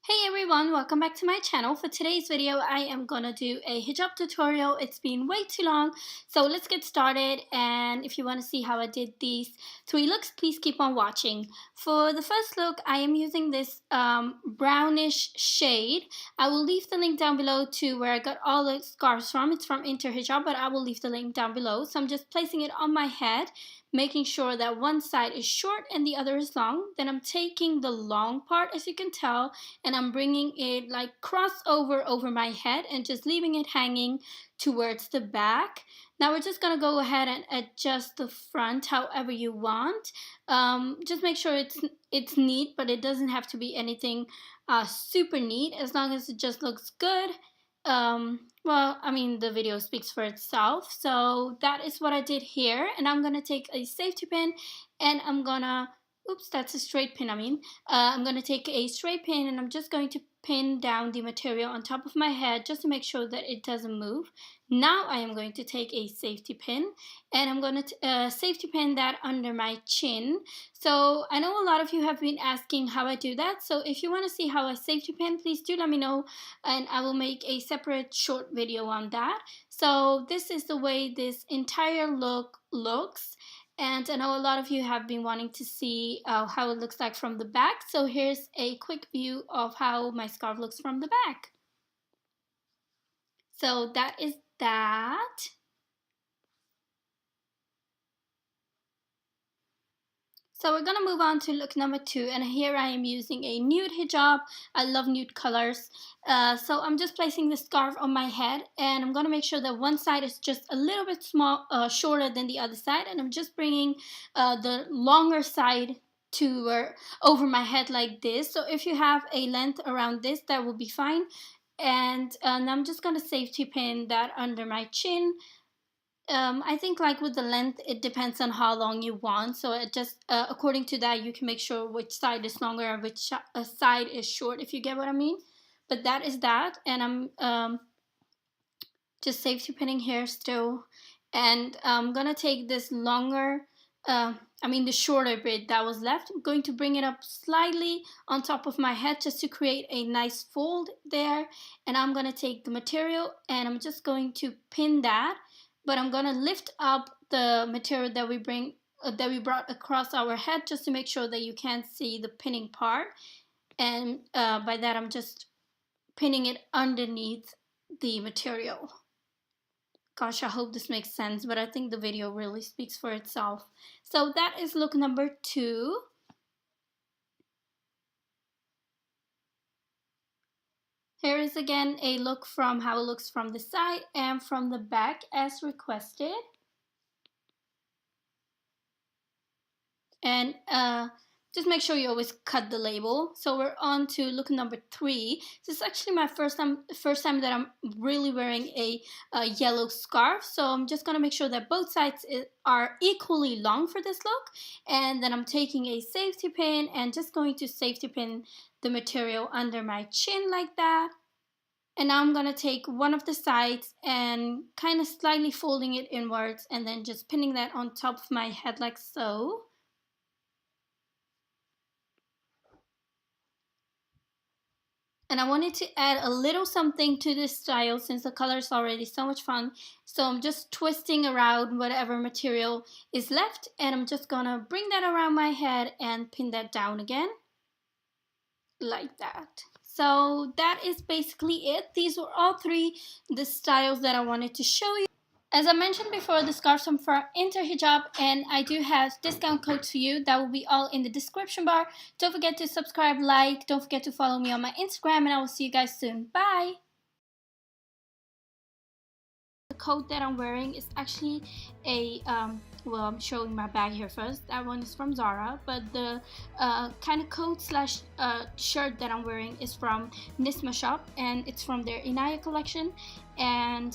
Hey everyone, welcome back to my channel. For today's video, I am gonna do a hijab tutorial. It's been way too long, so let's get started. And if you want to see how I did these 3 looks, please keep on watching. For the first look, I am using this brownish shade. I will leave the link down below to where I got all the scarves from. It's from Inter Hijab, but I will leave the link down below. So I'm just placing it on my head, making sure that one side is short and the other is long. Then I'm taking the long part, as you can tell, and I'm bringing it like over my head and just leaving it hanging towards the back. Now we're just gonna go ahead and adjust the front however you want. Just make sure it's neat, but it doesn't have to be anything super neat, as long as it just looks good. Well, I mean, the video speaks for itself. So that is what I did here, and I'm gonna take a safety pin and I'm gonna, oops, that's a straight pin. I'm gonna take a straight pin and I'm just going to pin down the material on top of my head just to make sure that it doesn't move. Now I am going to take a safety pin and I'm going to safety pin that under my chin. So I know a lot of you have been asking how I do that. So if you want to see how I safety pin, please do let me know and I will make a separate short video on that. So this is the way this entire look looks. And I know a lot of you have been wanting to see how it looks like from the back. So here's a quick view of how my scarf looks from the back. So that is that. So we're going to move on to look number 2, and here I am using a nude hijab. I love nude colors. So I'm just placing the scarf on my head, and I'm going to make sure that one side is just a little bit shorter than the other side, and I'm just bringing the longer side over my head like this. So if you have a length around this, that will be fine. And I'm just going to safety pin that under my chin. I think like with the length, it depends on how long you want. So it just according to that, you can make sure which side is longer and which side is short, if you get what I mean. But that is that, and I'm just safety pinning here still, and I'm gonna take this longer, the shorter bit that was left. I'm going to bring it up slightly on top of my head just to create a nice fold there, and I'm gonna take the material and I'm just going to pin that. But I'm gonna lift up the material that we brought across our head just to make sure that you can't see the pinning part. And by that, I'm just pinning it underneath the material. Gosh, I hope this makes sense, but I think the video really speaks for itself. So that is look number 2. Here is again a look from how it looks from the side and from the back as requested. And just make sure you always cut the label. So we're on to look number 3. This is actually my first time that I'm really wearing a yellow scarf. So I'm just going to make sure that both sides are equally long for this look. And then I'm taking a safety pin and just going to safety pin the material under my chin like that. And now I'm going to take one of the sides and kind of slightly folding it inwards and then just pinning that on top of my head like so. And I wanted to add a little something to this style since the color is already so much fun. So I'm just twisting around whatever material is left, and I'm just gonna bring that around my head and pin that down again like that. So that is basically it. These were all 3 the styles that I wanted to show you. As I mentioned before, the scarves are from Inter Hijab, and I do have discount codes for you. That will be all in the description bar. Don't forget to subscribe, like, don't forget to follow me on my Instagram, and I will see you guys soon. Bye! The coat that I'm wearing is actually a, well, I'm showing my bag here first. That one is from Zara, but the kind of coat slash shirt that I'm wearing is from Nisma Shop, and it's from their Inaya collection. And